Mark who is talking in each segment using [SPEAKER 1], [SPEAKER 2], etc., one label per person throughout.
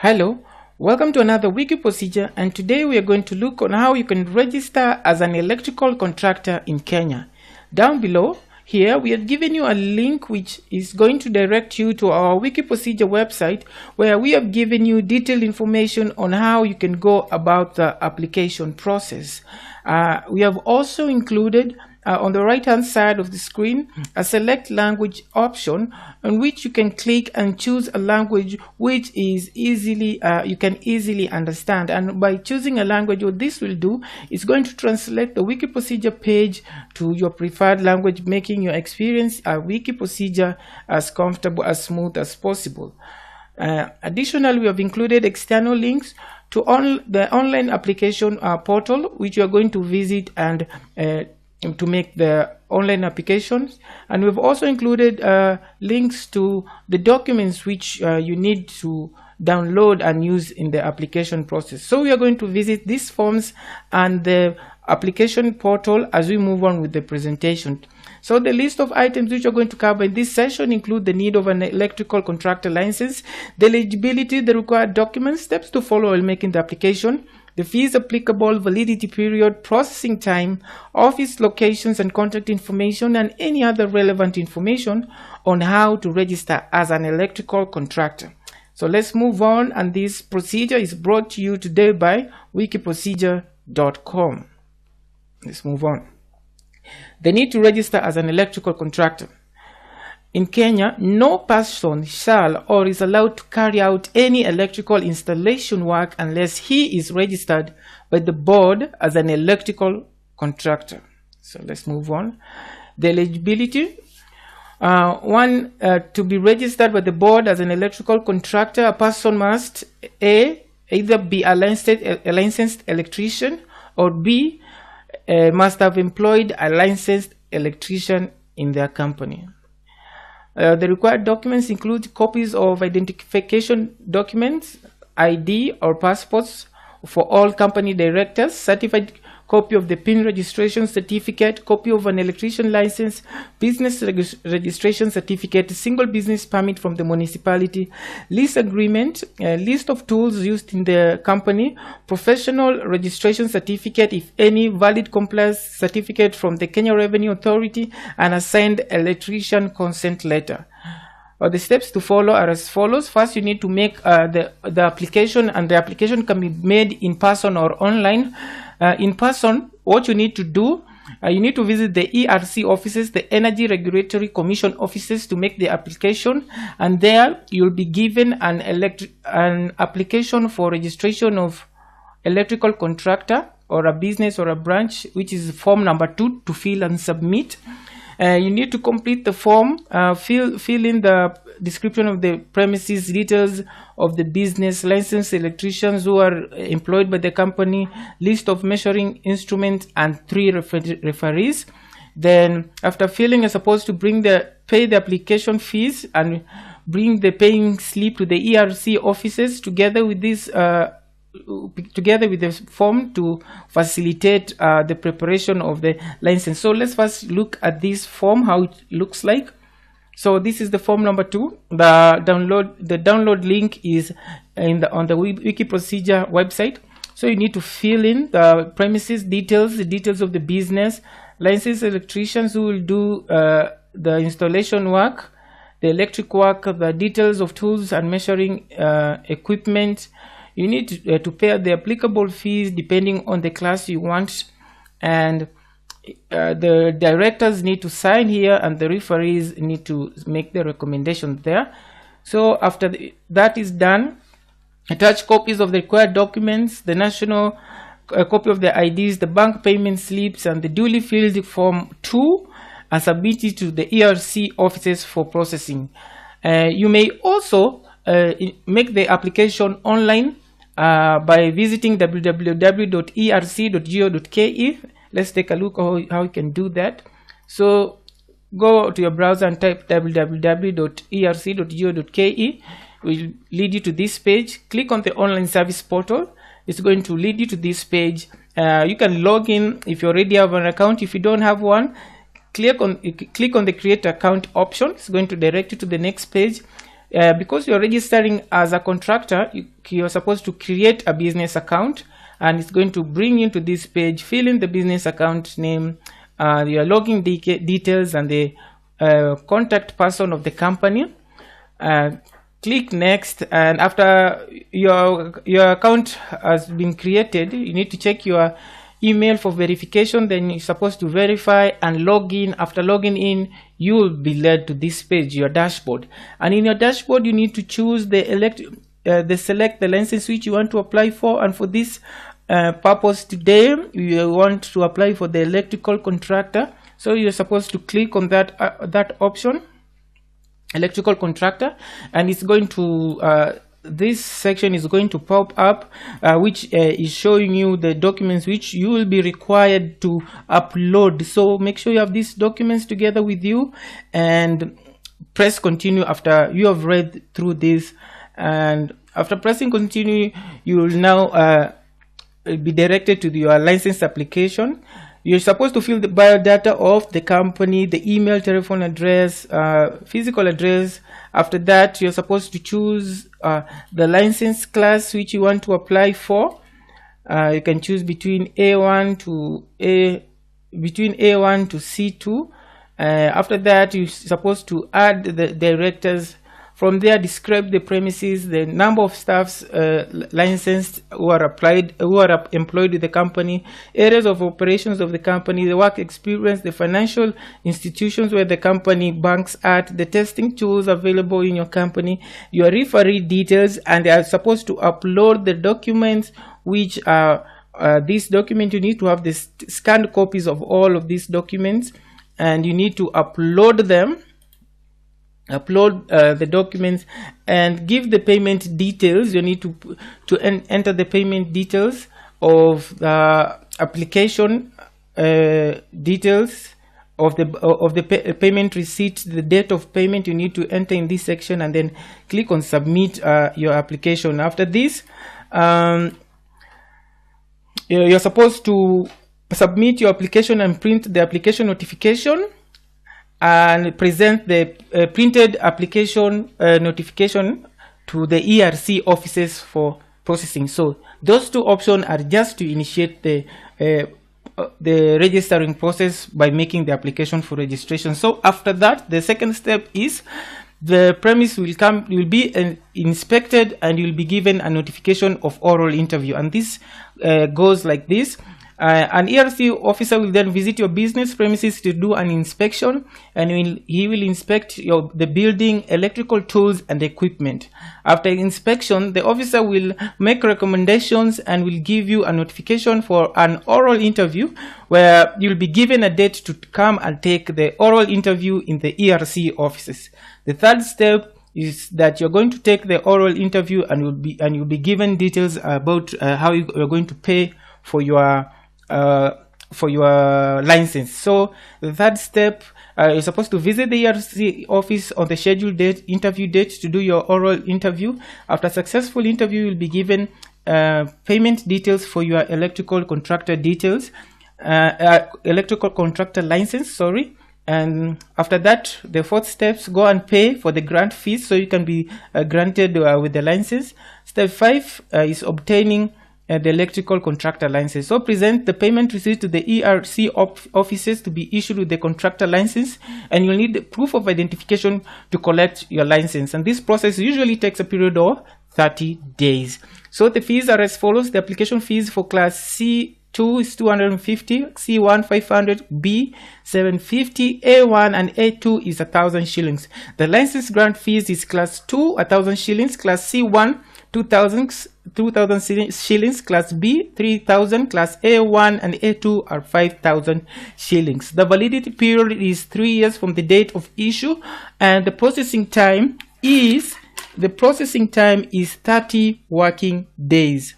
[SPEAKER 1] Hello, welcome to another wiki procedure, and today we are going to look on how you can register as an electrical contractor in Kenya. Down below here we have given you a link which is going to direct you to our wiki procedure website, where we have given you detailed information on how you can go about the application process. We have also included on the right hand side of the screen a select language option on which you can click and choose a language which is you can easily understand. And by choosing a language, what this will do is going to translate the wiki procedure page to your preferred language, making your experience a wiki procedure as comfortable, as smooth as possible. Additionally, we have included external links to the online application portal, which you are going to visit and to make the online applications. And we've also included links to the documents which you need to download and use in the application process. So we are going to visit these forms and the application portal as we move on with the presentation. So the list of items which we're going to cover in this session include the need of an electrical contractor license, the eligibility, the required documents, steps to follow while making the application, the fees applicable, validity period, processing time, office locations and contact information, and any other relevant information on how to register as an electrical contractor. So let's move on, and this procedure is brought to you today by wikiprocedure.com. Let's move on. The need to register as an electrical contractor. In Kenya, no person shall or is allowed to carry out any electrical installation work unless he is registered by the board as an electrical contractor. So let's move on. The eligibility. To be registered by the board as an electrical contractor, a person must either be a licensed electrician, or B, must have employed a licensed electrician in their company. The required documents include copies of identification documents, ID or passports for all company directors, certified copy of the PIN registration certificate, copy of an electrician license, business registration certificate, single business permit from the municipality, lease agreement, list of tools used in the company, professional registration certificate, if any, valid compliance certificate from the Kenya Revenue Authority, and a signed electrician consent letter. The steps to follow are as follows. First, you need to make the application, and the application can be made in person or online. In person, what you need to do, you need to visit the ERC offices, the Energy Regulatory Commission offices, to make the application, and there you'll be given an application for registration of electrical contractor or a business or a branch, which is form number 2 to fill and submit. You need to complete the form, fill in the description of the premises, details of the business, licensed electricians who are employed by the company, list of measuring instruments, and 3 referees. Then after filling, you're supposed to pay the application fees and bring the paying slip to the ERC offices together with this the form to facilitate the preparation of the license. So let's first look at this form, how it looks like. So this is the form number 2. The download link is on the wiki procedure website. So you need to fill in the premises details, the details of the business, licensed electricians who will do the installation work, the electric work, the details of tools and measuring equipment. You need to pay the applicable fees depending on the class you want, and the directors need to sign here, and the referees need to make the recommendation there. So after that is done, attach copies of the required documents, the national copy of the IDs, the bank payment slips, and the duly filled form 2, and submit it to the ERC offices for processing. You may also make the application online by visiting www.erc.go.ke. Let's take a look how you can do that. So go to your browser and type www.erc.go.ke. Will lead you to this page. Click on the online service portal. It's going to lead you to this page. You can log in if you already have an account. If you don't have one, click on the create account option. It's going to direct you to the next page. because you're registering as a contractor, you're supposed to create a business account, and it's going to bring you to this page. Fill in the business account name, your login details, and the contact person of the company. Click next, and after your account has been created, you need to check your email for verification. Then you're supposed to verify and log in. After logging in, you will be led to this page, your dashboard. And in your dashboard, you need to choose select the license which you want to apply for. And for this purpose today, you want to apply for the electrical contractor. So you're supposed to click on that option, electrical contractor, and it's going to this section is going to pop up, which is showing you the documents which you will be required to upload. So make sure you have these documents together with you, and press continue after you have read through this. And after pressing continue, you will now be directed to your license application. You're supposed to fill the biodata of the company, the email, telephone address, physical address. After that, you're supposed to choose the license class which you want to apply for. You can choose between A1 to C2. After that, you're supposed to add the directors. From there, describe the premises, the number of staffs licensed who are employed with the company, areas of operations of the company, the work experience, the financial institutions where the company banks at, the testing tools available in your company, your referee details, and they are supposed to upload the documents which are this document. You need to have the scanned copies of all of these documents, and you need to upload them. Upload the documents and give the payment details. You need to enter the payment details of the application, details of the payment receipt, the date of payment. You need to enter in this section, and then click on submit your application. After this, you're supposed to submit your application and print the application notification, and present the printed application notification to the ERC offices for processing. So those two options are just to initiate the registering process by making the application for registration. So after that, the second step is the premise will be inspected, and you'll be given a notification of oral interview. And this goes like this. An ERC officer will then visit your business premises to do an inspection, and he will inspect the building, electrical tools, and equipment. After inspection, the officer will make recommendations and will give you a notification for an oral interview, where you'll be given a date to come and take the oral interview in the ERC offices. The third step is that you're going to take the oral interview, and you'll be given details about how you're going to pay for your license. So the third step, you're supposed to visit the ERC office on the scheduled interview date to do your oral interview. After successful interview, you'll be given payment details for your electrical contractor license, sorry. And after that, the fourth steps, go and pay for the grant fees so you can be granted with the license. Step 5 is obtaining the electrical contractor license. So present the payment receipt to the ERC offices to be issued with the contractor license, and you'll need the proof of identification to collect your license. And this process usually takes a period of 30 days. So the fees are as follows. The application fees for class C2 is 250, C1 500, B 750, A1 and A2 is 1,000 shillings. The license grant fees is class 2 1,000 shillings, class C1 2,000 shillings, class B 3,000, class A1 and A2 are 5,000 shillings. The validity period is 3 years from the date of issue, and the processing time is 30 working days.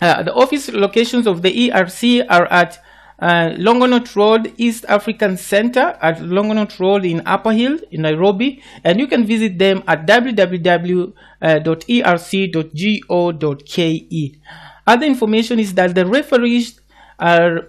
[SPEAKER 1] The office locations of the ERC are at Longonot Road, East African Center at Longonot Road in Upper Hill in Nairobi, and you can visit them at www.erc.go.ke. Other information is that the referees are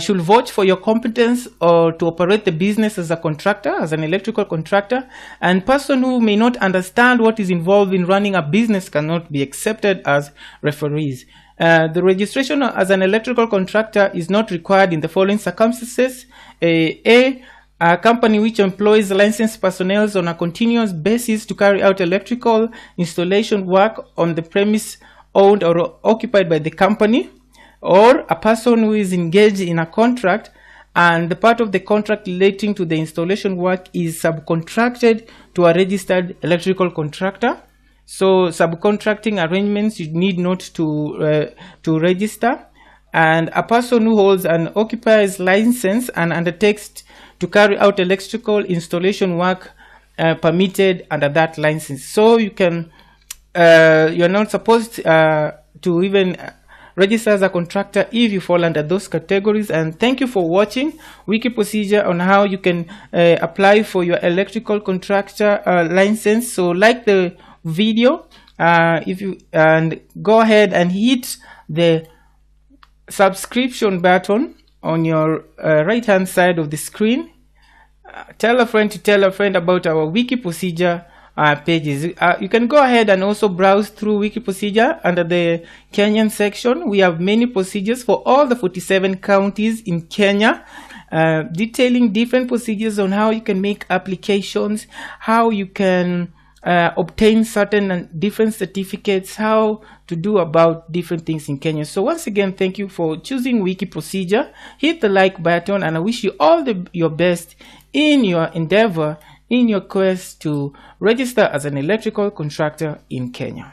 [SPEAKER 1] should vouch for your competence or to operate the business as a contractor, as an electrical contractor, and person who may not understand what is involved in running a business cannot be accepted as referees. The registration as an electrical contractor is not required in the following circumstances. A company which employs licensed personnel on a continuous basis to carry out electrical installation work on the premise owned or occupied by the company, or a person who is engaged in a contract and the part of the contract relating to the installation work is subcontracted to a registered electrical contractor. So subcontracting arrangements you need not to register. And a person who holds an occupier's license and undertakes to carry out electrical installation work permitted under that license. So you can you're not supposed to even register as a contractor if you fall under those categories. And thank you for watching wiki procedure on how you can apply for your electrical contractor license. So like the video, if you and go ahead and hit the subscription button on your right hand side of the screen. Tell a friend to tell a friend about our wiki procedure pages. You can go ahead and also browse through wiki procedure under the Kenyan section. We have many procedures for all the 47 counties in Kenya, detailing different procedures on how you can make applications, how you can obtain certain and different certificates, how to do about different things in Kenya. So once again, thank you for choosing wiki procedure. Hit the like button, and I wish you all your best in your endeavor, in your quest to register as an electrical contractor in Kenya.